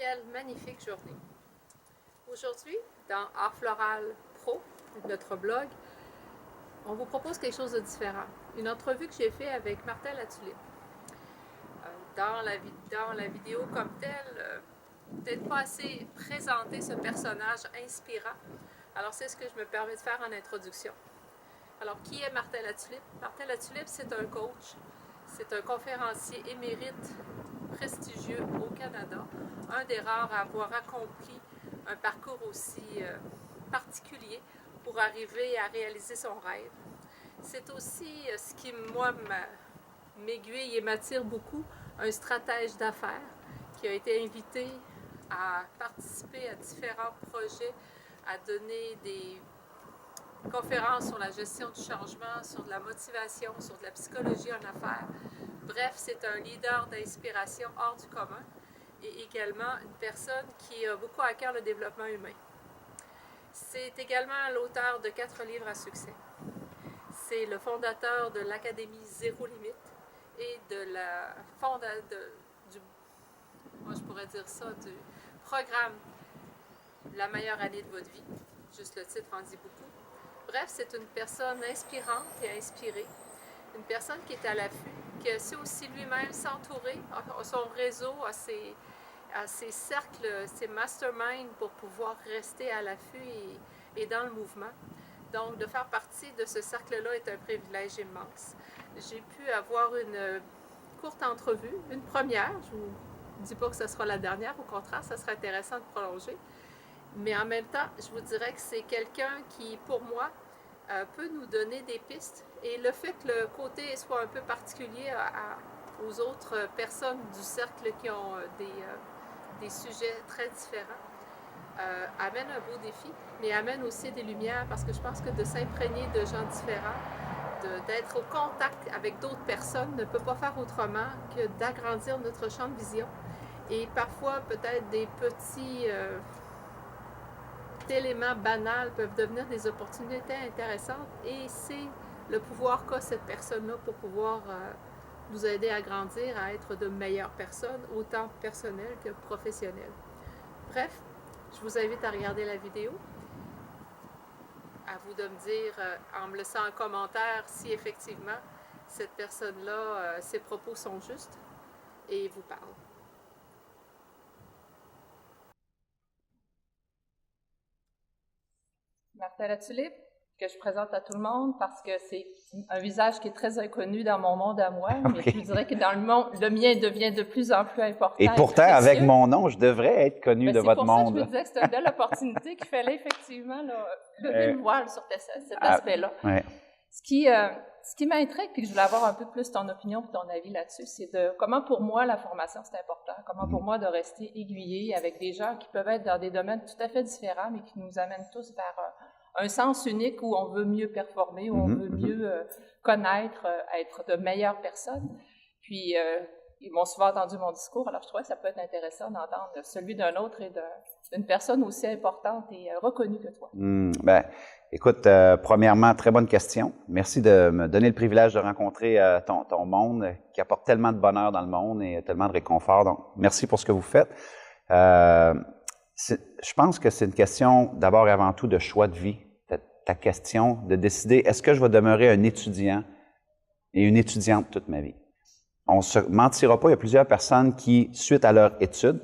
quelle magnifique journée. Aujourd'hui, dans Art Floral Pro, notre blog, on vous propose quelque chose de différent. Une entrevue que j'ai faite avec Martin Latulippe. Dans la vidéo comme telle, peut-être pas assez présenté ce personnage inspirant. Alors c'est ce que je me permets de faire en introduction. Alors qui est Martin Latulippe? Martin Latulippe, c'est un coach, c'est un conférencier émérite prestigieux au Canada, un des rares à avoir accompli un parcours aussi particulier pour arriver à réaliser son rêve. C'est aussi ce qui, moi, m'aiguille et m'attire beaucoup, un stratège d'affaires qui a été invité à participer à différents projets, à donner des conférences sur la gestion du changement, sur de la motivation, sur de la psychologie en affaires. Bref, c'est un leader d'inspiration hors du commun et également une personne qui a beaucoup à cœur le développement humain. C'est également l'auteur de 4 livres à succès. C'est le fondateur de l'Académie Zéro Limite et de la du programme La meilleure année de votre vie. Juste le titre en dit beaucoup. Bref, c'est une personne inspirante et inspirée, une personne qui est à l'affût, qui sait aussi lui-même s'entourer, a son réseau, a ses cercles, ses masterminds pour pouvoir rester à l'affût et dans le mouvement. Donc, de faire partie de ce cercle-là est un privilège immense. J'ai pu avoir une courte entrevue, une première. Je ne vous dis pas que ce sera la dernière, au contraire, ça serait intéressant de prolonger. Mais en même temps, je vous dirais que c'est quelqu'un qui, pour moi, peut nous donner des pistes. Et le fait que le côté soit un peu particulier aux autres personnes du cercle qui ont des sujets très différents, amène un beau défi, mais amène aussi des lumières, parce que je pense que de s'imprégner de gens différents, d'être au contact avec d'autres personnes ne peut pas faire autrement que d'agrandir notre champ de vision. Et parfois, peut-être des petits éléments banals peuvent devenir des opportunités intéressantes, et c'est le pouvoir qu'a cette personne-là pour pouvoir nous aider à grandir, à être de meilleures personnes, autant personnelles que professionnelles. Bref, je vous invite à regarder la vidéo. À vous de me dire, en me laissant un commentaire, si effectivement cette personne-là, ses propos sont justes et vous parle. Martin Latulippe, que je présente à tout le monde parce que c'est un visage qui est très inconnu dans mon monde à moi, mais je vous dirais que dans le mien devient de plus en plus important. Et pourtant, avec mon nom, je devrais être connu de votre monde. C'est pour ça que je me disais que c'est une belle opportunité qu'il fallait effectivement lever le voile sur cet aspect-là. Ouais. Ce qui m'intrigue, puis que je voulais avoir un peu plus ton opinion et ton avis là-dessus, c'est de comment pour moi la formation c'est important, comment pour moi de rester aiguillé avec des gens qui peuvent être dans des domaines tout à fait différents, mais qui nous amènent tous vers un sens unique où on veut mieux performer, où on veut mieux connaître, être de meilleures personnes. Puis, ils m'ont souvent entendu mon discours, alors je trouvais que ça peut être intéressant d'entendre celui d'un autre et d'une personne aussi importante et reconnue que toi. Ben, écoute, premièrement, très bonne question. Merci de me donner le privilège de rencontrer ton monde qui apporte tellement de bonheur dans le monde et tellement de réconfort. Donc, merci pour ce que vous faites. Je pense que c'est une question d'abord et avant tout de choix de vie. Ta question de décider, est-ce que je vais demeurer un étudiant et une étudiante toute ma vie? On ne se mentira pas, il y a plusieurs personnes qui, suite à leur étude,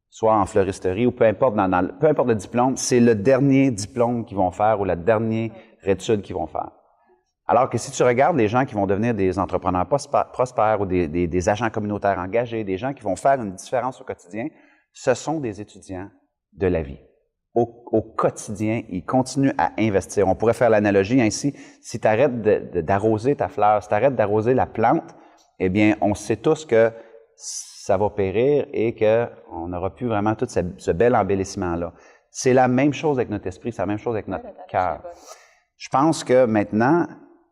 soit en fleuristerie ou peu importe, peu importe le diplôme, c'est le dernier diplôme qu'ils vont faire ou la dernière étude qu'ils vont faire. Alors que si tu regardes les gens qui vont devenir des entrepreneurs prospères ou des agents communautaires engagés, des gens qui vont faire une différence au quotidien, ce sont des étudiants de la vie. Au quotidien, ils continuent à investir. On pourrait faire l'analogie ainsi, si tu arrêtes d'arroser ta fleur, si tu arrêtes d'arroser la plante, eh bien, on sait tous que ça va périr et qu'on n'aura plus vraiment tout ce bel embellissement-là. C'est la même chose avec notre esprit, c'est la même chose avec notre cœur. Je pense que maintenant,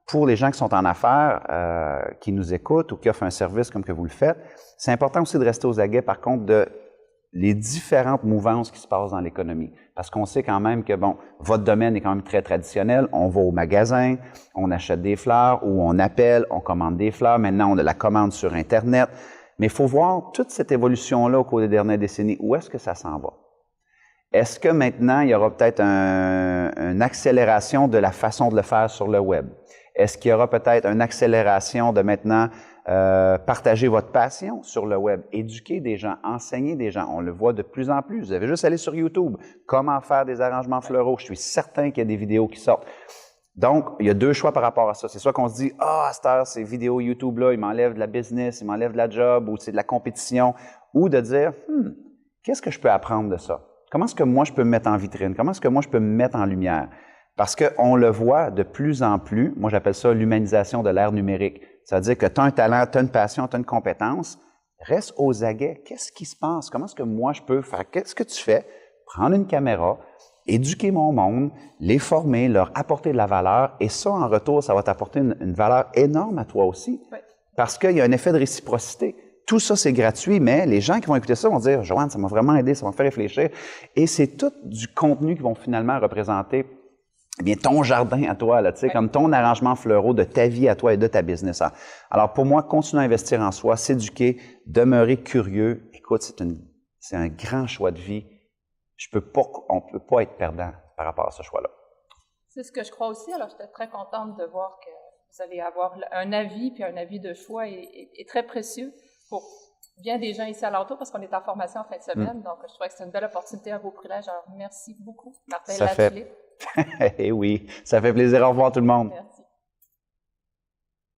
pour les gens qui sont en affaires, qui nous écoutent ou qui offrent un service comme que vous le faites, c'est important aussi de rester aux aguets, par contre, de les différentes mouvances qui se passent dans l'économie. Parce qu'on sait quand même que, bon, votre domaine est quand même très traditionnel. On va au magasin, on achète des fleurs ou on appelle, on commande des fleurs. Maintenant, on a la commande sur Internet. Mais il faut voir toute cette évolution-là au cours des dernières décennies. Où est-ce que ça s'en va? Est-ce que maintenant, il y aura peut-être une accélération de la façon de le faire sur le web? Est-ce qu'il y aura peut-être une accélération de maintenant partager votre passion sur le web, éduquer des gens, enseigner des gens? On le voit de plus en plus. Vous avez juste aller sur YouTube, comment faire des arrangements floraux. Je suis certain qu'il y a des vidéos qui sortent. Donc, il y a deux choix par rapport à ça. C'est soit qu'on se dit, à cette heure, ces vidéos YouTube-là, ils m'enlèvent de la business, ils m'enlèvent de la job, ou c'est de la compétition, ou de dire, qu'est-ce que je peux apprendre de ça? Comment est-ce que moi, je peux me mettre en vitrine? Comment est-ce que moi, je peux me mettre en lumière? Parce qu'on le voit de plus en plus, moi, j'appelle ça l'humanisation de l'ère numérique. Ça veut dire que tu as un talent, tu as une passion, tu as une compétence, reste aux aguets. Qu'est-ce qui se passe? Comment est-ce que moi, je peux faire? Qu'est-ce que tu fais? Prendre une caméra, éduquer mon monde, les former, leur apporter de la valeur, et ça, en retour, ça va t'apporter une valeur énorme à toi aussi, parce qu'il y a un effet de réciprocité. Tout ça, c'est gratuit, mais les gens qui vont écouter ça vont dire « Joanne, ça m'a vraiment aidé, ça m'a fait réfléchir. » Et c'est tout du contenu qui vont finalement représenter ton jardin à toi, là, comme ton arrangement fleuraux de ta vie à toi et de ta business. Alors, pour moi, continuer à investir en soi, s'éduquer, demeurer curieux. Écoute, c'est un grand choix de vie. On ne peut pas être perdant par rapport à ce choix-là. C'est ce que je crois aussi. Alors, j'étais très contente de voir que vous allez avoir un avis, puis un avis de choix est très précieux pour bien des gens ici à l'entour, parce qu'on est en formation en fin de semaine. Donc, je trouvais que c'est une belle opportunité à vos privilèges. Alors, merci beaucoup, Martin Latulippe. Eh oui, ça fait plaisir. Au revoir tout le monde. Merci.